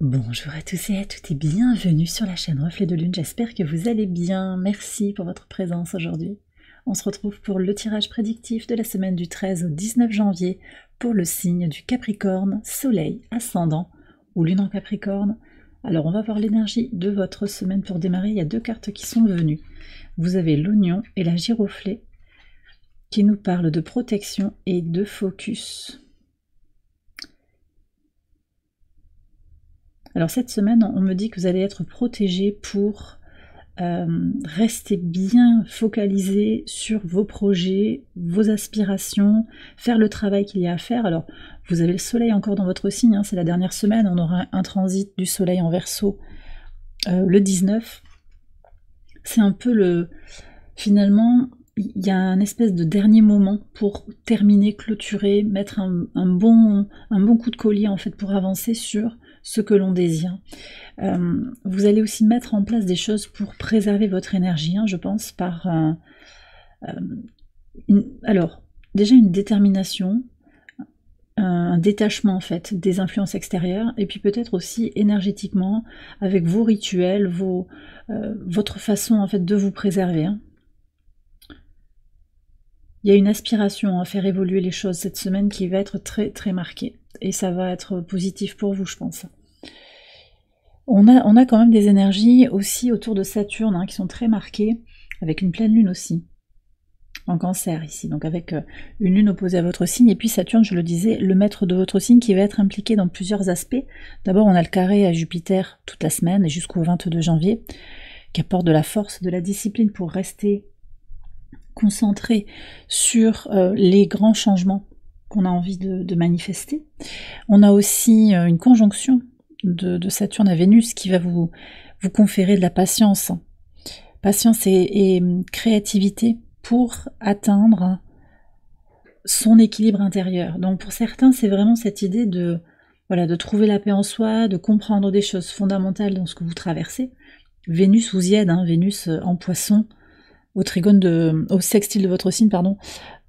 Bonjour à tous et à toutes et bienvenue sur la chaîne Reflet de Lune, j'espère que vous allez bien, merci pour votre présence aujourd'hui. On se retrouve pour le tirage prédictif de la semaine du 13 au 19 janvier pour le signe du Capricorne, Soleil, Ascendant ou Lune en Capricorne. Alors on va voir l'énergie de votre semaine pour démarrer, il y a deux cartes qui sont venues. Vous avez l'oignon et la giroflée qui nous parlent de protection et de focus. Alors cette semaine, on me dit que vous allez être protégé pour rester bien focalisé sur vos projets, vos aspirations, faire le travail qu'il y a à faire. Alors vous avez le soleil encore dans votre signe, hein, c'est la dernière semaine, on aura un transit du soleil en Verseau le 19. C'est un peu finalement, il y a un espèce de dernier moment pour terminer, clôturer, mettre un bon coup de collier en fait pour avancer sur ce que l'on désire. Vous allez aussi mettre en place des choses pour préserver votre énergie, hein, je pense, par alors déjà une détermination, un détachement en fait des influences extérieures, et puis peut-être aussi énergétiquement avec vos rituels, votre façon en fait de vous préserver. Hein. Il y a une aspiration à faire évoluer les choses cette semaine qui va être très très marquée. Et ça va être positif pour vous, je pense. On a quand même des énergies aussi autour de Saturne hein, qui sont très marquées, avec une pleine lune aussi, en Cancer ici, donc avec une lune opposée à votre signe, et puis Saturne, je le disais, le maître de votre signe qui va être impliqué dans plusieurs aspects. D'abord, on a le carré à Jupiter toute la semaine, et jusqu'au 22 janvier, qui apporte de la force, de la discipline pour rester concentré sur les grands changements qu'on a envie de manifester. On a aussi une conjonction de Saturne à Vénus qui va vous conférer de la patience. Patience et créativité pour atteindre son équilibre intérieur. Donc pour certains, c'est vraiment cette idée de trouver la paix en soi, de comprendre des choses fondamentales dans ce que vous traversez. Vénus vous y aide, hein, Vénus en Poisson, au sextile de votre signe, pardon.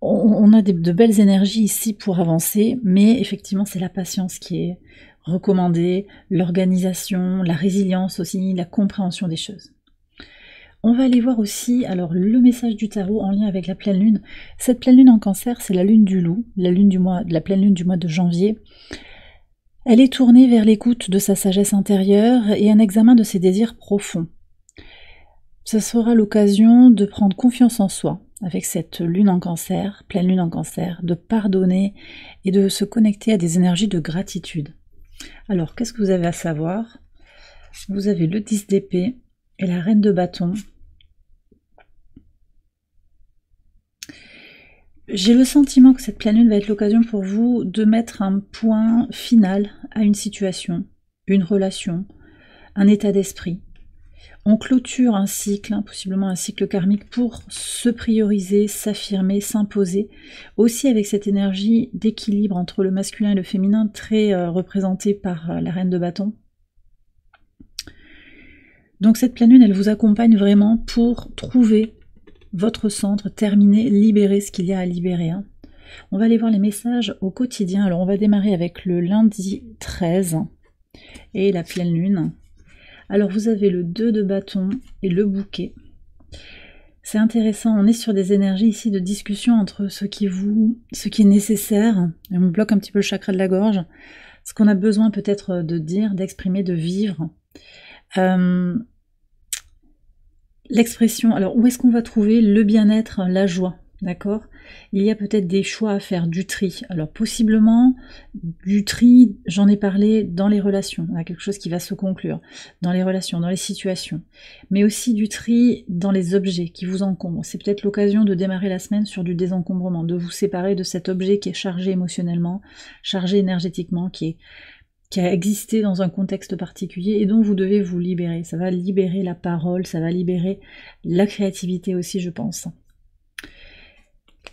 On a de belles énergies ici pour avancer, mais effectivement c'est la patience qui est recommandée, l'organisation, la résilience aussi, la compréhension des choses. On va aller voir aussi alors le message du tarot en lien avec la pleine lune. Cette pleine lune en Cancer, c'est la lune du loup, la pleine lune du mois de janvier. Elle est tournée vers l'écoute de sa sagesse intérieure et un examen de ses désirs profonds. Ce sera l'occasion de prendre confiance en soi avec cette lune en Cancer, pleine lune en Cancer, de pardonner et de se connecter à des énergies de gratitude. Alors, qu'est-ce que vous avez à savoir? Vous avez le 10 d'épée et la reine de bâton. J'ai le sentiment que cette pleine lune va être l'occasion pour vous de mettre un point final à une situation, une relation, un état d'esprit. On clôture un cycle, hein, possiblement un cycle karmique, pour se prioriser, s'affirmer, s'imposer, aussi avec cette énergie d'équilibre entre le masculin et le féminin, très représentée par la reine de bâton. Donc cette pleine lune, elle vous accompagne vraiment pour trouver votre centre, terminer, libérer ce qu'il y a à libérer. Hein. On va aller voir les messages au quotidien. Alors on va démarrer avec le lundi 13 et la pleine lune. Alors vous avez le 2 de bâton et le bouquet. C'est intéressant, on est sur des énergies ici de discussion entre ce qui est nécessaire, et on bloque un petit peu le chakra de la gorge, ce qu'on a besoin peut-être de dire, d'exprimer, de vivre. L'expression, alors où est-ce qu'on va trouver le bien-être, la joie, d'accord? Il y a peut-être des choix à faire, du tri. Alors possiblement, du tri, j'en ai parlé dans les relations, on a quelque chose qui va se conclure, dans les relations, dans les situations, mais aussi du tri dans les objets qui vous encombrent. C'est peut-être l'occasion de démarrer la semaine sur du désencombrement, de vous séparer de cet objet qui est chargé émotionnellement, chargé énergétiquement, qui a existé dans un contexte particulier et dont vous devez vous libérer. Ça va libérer la parole, ça va libérer la créativité aussi, je pense.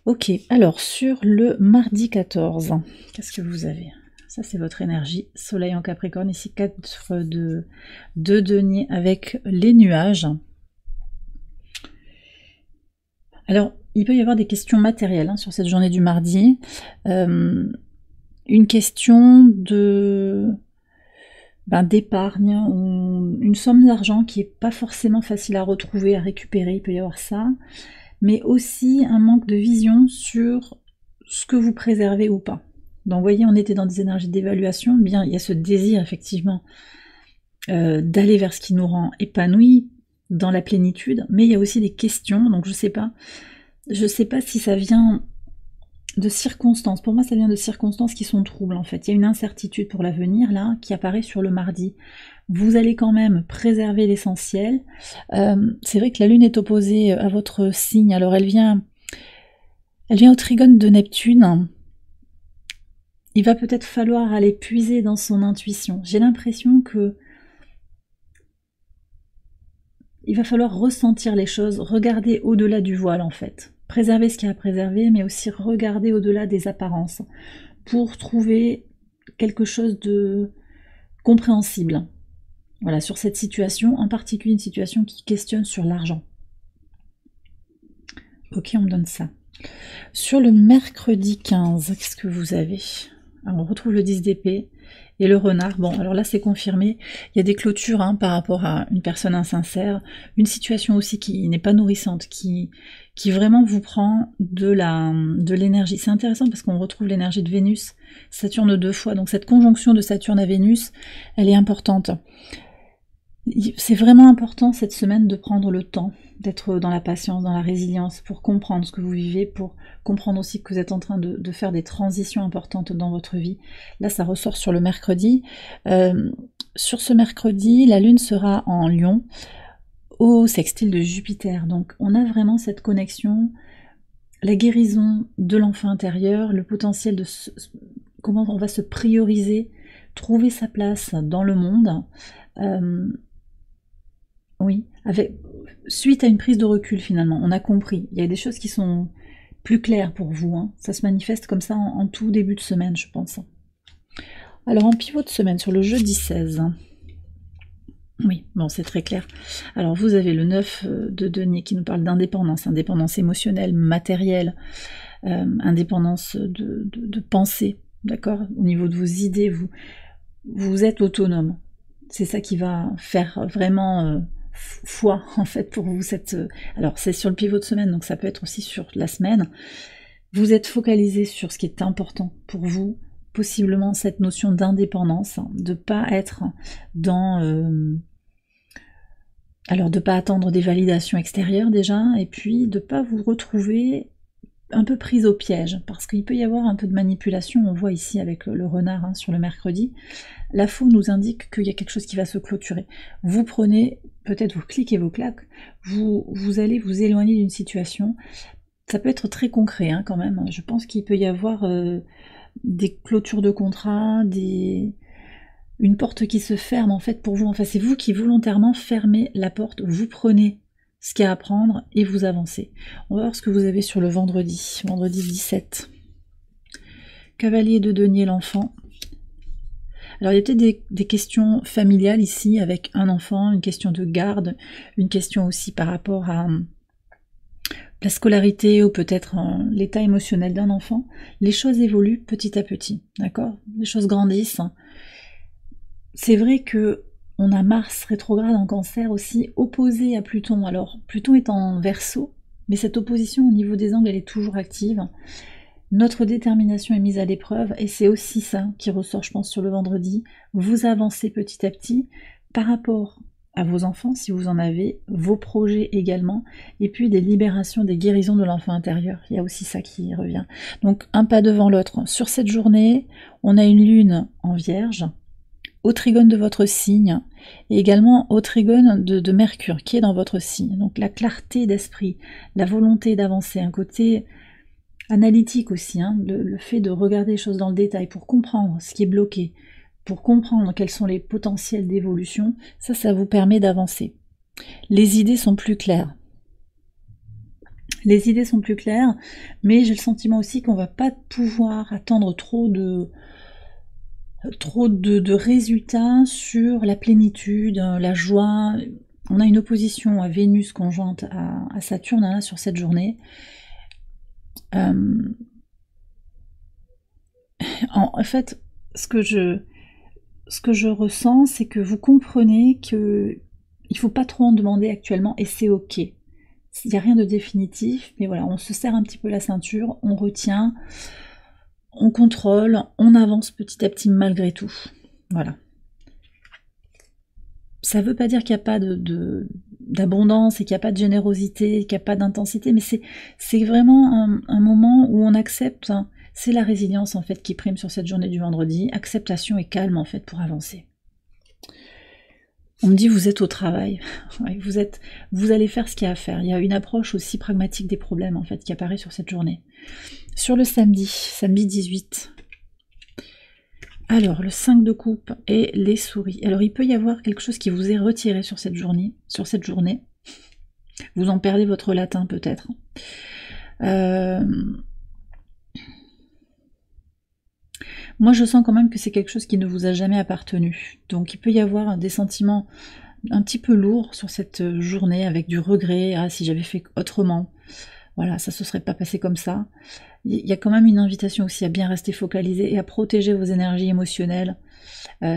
Ok, alors sur le mardi 14, qu'est-ce que vous avez? Ça c'est votre énergie, soleil en Capricorne, ici 4 de denier avec les nuages. Alors, il peut y avoir des questions matérielles hein, sur cette journée du mardi. Une question d'épargne, ou une somme d'argent qui est pas forcément facile à retrouver, à récupérer, il peut y avoir ça, mais aussi un manque de vision sur ce que vous préservez ou pas. Donc vous voyez, on était dans des énergies d'évaluation, bien il y a ce désir effectivement d'aller vers ce qui nous rend épanouis dans la plénitude, mais il y a aussi des questions, donc je sais pas si ça vient de circonstances. Pour moi, ça vient de circonstances qui sont troubles en fait. Il y a une incertitude pour l'avenir là qui apparaît sur le mardi. Vous allez quand même préserver l'essentiel. C'est vrai que la Lune est opposée à votre signe. Alors elle vient au trigone de Neptune. Il va peut-être falloir aller puiser dans son intuition. J'ai l'impression que il va falloir ressentir les choses, regarder au-delà du voile en fait. Préserver ce qu'il y a à préserver, mais aussi regarder au-delà des apparences pour trouver quelque chose de compréhensible. Voilà, sur cette situation, en particulier une situation qui questionne sur l'argent. Ok, on me donne ça. Sur le mercredi 15, qu'est-ce que vous avez? Alors, on retrouve le 10 d'épée et le renard. Bon, alors là, c'est confirmé. Il y a des clôtures par rapport à une personne insincère. Une situation aussi qui n'est pas nourrissante, qui vraiment vous prend de l'énergie. C'est intéressant parce qu'on retrouve l'énergie de Vénus, Saturne 2 fois. Donc cette conjonction de Saturne à Vénus, elle est importante. C'est vraiment important cette semaine de prendre le temps, d'être dans la patience, dans la résilience, pour comprendre ce que vous vivez, pour comprendre aussi que vous êtes en train de faire des transitions importantes dans votre vie. Là, ça ressort sur le mercredi. Sur ce mercredi, la Lune sera en Lion, au sextile de Jupiter. Donc, on a vraiment cette connexion, la guérison de l'enfant intérieur, le potentiel de comment on va se prioriser, trouver sa place dans le monde. Oui, suite à une prise de recul finalement, on a compris. Il y a des choses qui sont plus claires pour vous. Ça se manifeste comme ça en tout début de semaine, je pense. Alors en pivot de semaine, sur le jeudi 16. Oui, bon, c'est très clair. Alors vous avez le 9 de denier qui nous parle d'indépendance, indépendance émotionnelle, matérielle, indépendance de pensée, d'accord? Au niveau de vos idées, vous êtes autonome. C'est ça qui va faire vraiment foi en fait pour vous. Alors c'est sur le pivot de semaine, donc ça peut être aussi sur la semaine. Vous êtes focalisé sur ce qui est important pour vous, possiblement cette notion d'indépendance, de pas être dans alors de pas attendre des validations extérieures déjà, et puis de pas vous retrouver un peu prise au piège, parce qu'il peut y avoir un peu de manipulation, on voit ici avec le renard sur le mercredi. La faux nous indique qu'il y a quelque chose qui va se clôturer. Vous prenez, peut-être vous cliquez vos claques, vous allez vous éloigner d'une situation. Ça peut être très concret quand même. Je pense qu'il peut y avoir des clôtures de contrat, une porte qui se ferme en fait pour vous. Enfin, c'est vous qui volontairement fermez la porte, vous prenez ce qu'il y a à prendre et vous avancez. On va voir ce que vous avez sur le vendredi 17. Cavalier de denier, l'enfant. Alors il y a peut-être des questions familiales ici avec un enfant, une question de garde, une question aussi par rapport à la scolarité ou peut-être l'état émotionnel d'un enfant. Les choses évoluent petit à petit, d'accord? Les choses grandissent. C'est vrai que on a Mars rétrograde en Cancer aussi, opposé à Pluton. Alors Pluton est en Verseau, mais cette opposition au niveau des angles, elle est toujours active. Notre détermination est mise à l'épreuve, et c'est aussi ça qui ressort, je pense, sur le vendredi. Vous avancez petit à petit par rapport à vos enfants, si vous en avez, vos projets également, et puis des libérations, des guérisons de l'enfant intérieur. Il y a aussi ça qui revient. Donc un pas devant l'autre. Sur cette journée, on a une lune en Vierge, au trigone de votre signe, et également au trigone de Mercure, qui est dans votre signe. Donc la clarté d'esprit, la volonté d'avancer, un côté analytique aussi, le fait de regarder les choses dans le détail pour comprendre ce qui est bloqué, pour comprendre quels sont les potentiels d'évolution, ça vous permet d'avancer. Les idées sont plus claires. Les idées sont plus claires, mais j'ai le sentiment aussi qu'on va pas pouvoir attendre trop de résultats sur la plénitude, la joie. On a une opposition à Vénus conjointe à Saturne sur cette journée. En fait, ce que ce que je ressens, c'est que vous comprenez que il faut pas trop en demander actuellement et c'est ok. Il n'y a rien de définitif, mais voilà, on se serre un petit peu la ceinture, on retient, on contrôle, on avance petit à petit malgré tout. Voilà. Ça ne veut pas dire qu'il n'y a pas d'abondance et qu'il n'y a pas de générosité, qu'il n'y a pas d'intensité, mais c'est vraiment un moment où on accepte, hein, c'est la résilience en fait qui prime sur cette journée du vendredi, acceptation et calme en fait pour avancer. On me dit vous êtes au travail, ouais, vous allez faire ce qu'il y a à faire. Il y a une approche aussi pragmatique des problèmes en fait qui apparaît sur cette journée. Sur le samedi 18. Alors, le 5 de coupe et les souris. Alors, il peut y avoir quelque chose qui vous est retiré sur cette journée. Vous en perdez votre latin peut-être. Moi, je sens quand même que c'est quelque chose qui ne vous a jamais appartenu. Donc, il peut y avoir des sentiments un petit peu lourds sur cette journée, avec du regret. Ah, si j'avais fait autrement. Voilà, ça se serait pas passé comme ça. Il y a quand même une invitation aussi à bien rester focalisé et à protéger vos énergies émotionnelles.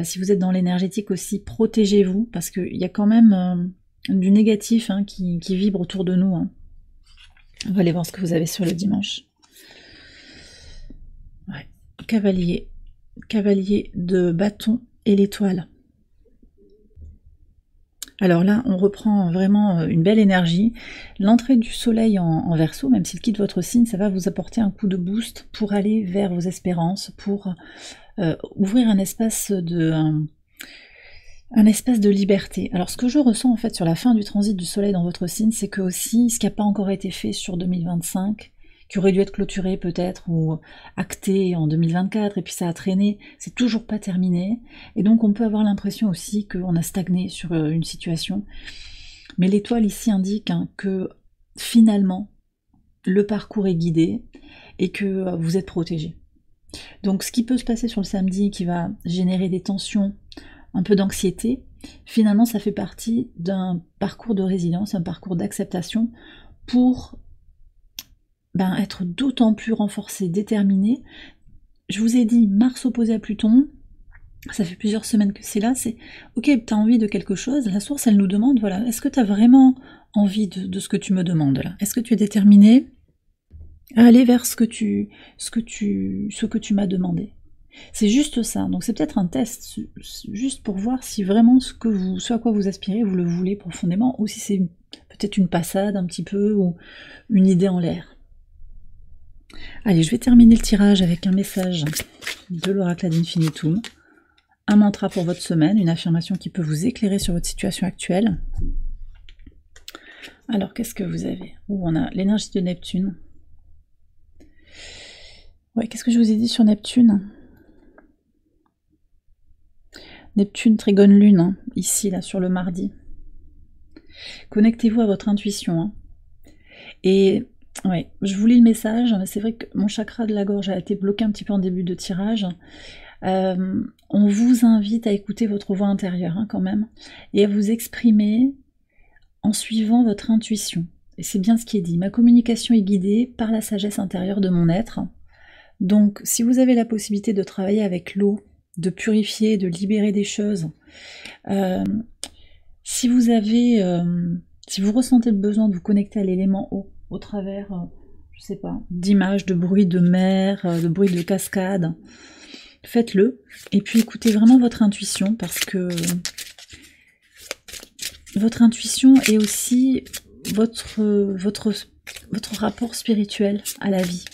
Si vous êtes dans l'énergétique aussi, protégez-vous, parce qu'il y a quand même du négatif hein, qui vibre autour de nous. Hein. On va aller voir ce que vous avez sur le dimanche. Ouais. Cavalier de bâton et l'étoile. Alors là, on reprend vraiment une belle énergie. L'entrée du soleil en Verseau, même s'il quitte votre signe, ça va vous apporter un coup de boost pour aller vers vos espérances, pour ouvrir un espace de liberté. Alors ce que je ressens en fait sur la fin du transit du soleil dans votre signe, c'est que aussi ce qui n'a pas encore été fait sur 2025, qui aurait dû être clôturé peut-être ou acté en 2024 et puis ça a traîné, c'est toujours pas terminé et donc on peut avoir l'impression aussi qu'on a stagné sur une situation, mais l'étoile ici indique hein, que finalement le parcours est guidé et que vous êtes protégé. Donc ce qui peut se passer sur le samedi qui va générer des tensions, un peu d'anxiété, finalement ça fait partie d'un parcours de résilience, un parcours d'acceptation pour être d'autant plus renforcé, déterminé. Je vous ai dit, Mars opposé à Pluton, ça fait plusieurs semaines que c'est là, c'est ok, tu as envie de quelque chose, la source elle nous demande, voilà, est-ce que tu as vraiment envie de ce que tu me demandes là? Est-ce que tu es déterminé à aller vers ce que tu m'as demandé? C'est juste ça, donc c'est peut-être un test, juste pour voir si vraiment ce à quoi vous aspirez, vous le voulez profondément, ou si c'est peut-être une passade un petit peu, ou une idée en l'air. Allez, je vais terminer le tirage avec un message de l'oracle ad infinitum, un mantra pour votre semaine, une affirmation qui peut vous éclairer sur votre situation actuelle. Alors, qu'est-ce que vous avez? On a l'énergie de Neptune. Ouais, qu'est-ce que je vous ai dit sur Neptune? Neptune, Trigone Lune, hein, ici, là, sur le mardi. Connectez-vous à votre intuition. Hein. Et ouais, je vous lis le message. C'est vrai que mon chakra de la gorge a été bloqué un petit peu en début de tirage. On vous invite à écouter votre voix intérieure, hein, quand même, et à vous exprimer en suivant votre intuition. Et c'est bien ce qui est dit. Ma communication est guidée par la sagesse intérieure de mon être. Donc, si vous avez la possibilité de travailler avec l'eau, de purifier, de libérer des choses, si vous ressentez le besoin de vous connecter à l'élément eau au travers, je sais pas, d'images, de bruits de mer, de bruits de cascade, faites-le. Et puis écoutez vraiment votre intuition, parce que votre intuition est aussi votre rapport spirituel à la vie.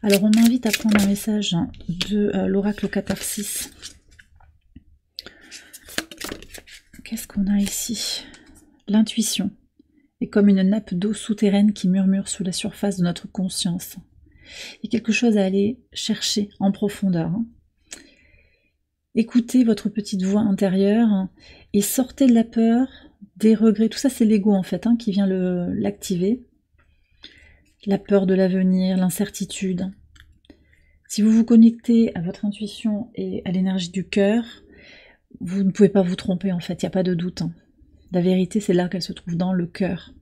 Alors on m'invite à prendre un message de l'oracle Catharsis. Qu'est-ce qu'on a ici? L'intuition est comme une nappe d'eau souterraine qui murmure sous la surface de notre conscience. Il y a quelque chose à aller chercher en profondeur. Hein. Écoutez votre petite voix intérieure et sortez de la peur, des regrets. Tout ça, c'est l'ego en fait qui vient l'activer. La peur de l'avenir, l'incertitude. Si vous vous connectez à votre intuition et à l'énergie du cœur, vous ne pouvez pas vous tromper en fait, il n'y a pas de doute. Hein. La vérité, c'est là qu'elle se trouve, dans le cœur.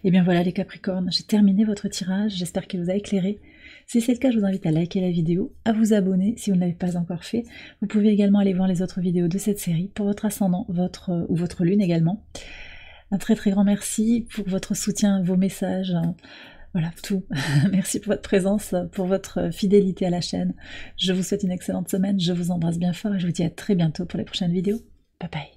Et bien voilà les Capricornes, j'ai terminé votre tirage, j'espère qu'il vous a éclairé. Si c'est le cas, je vous invite à liker la vidéo, à vous abonner si vous ne l'avez pas encore fait. Vous pouvez également aller voir les autres vidéos de cette série pour votre ascendant, ou votre lune également. Un très très grand merci pour votre soutien, vos messages, voilà, tout. Merci pour votre présence, pour votre fidélité à la chaîne. Je vous souhaite une excellente semaine, je vous embrasse bien fort et je vous dis à très bientôt pour les prochaines vidéos. Bye bye.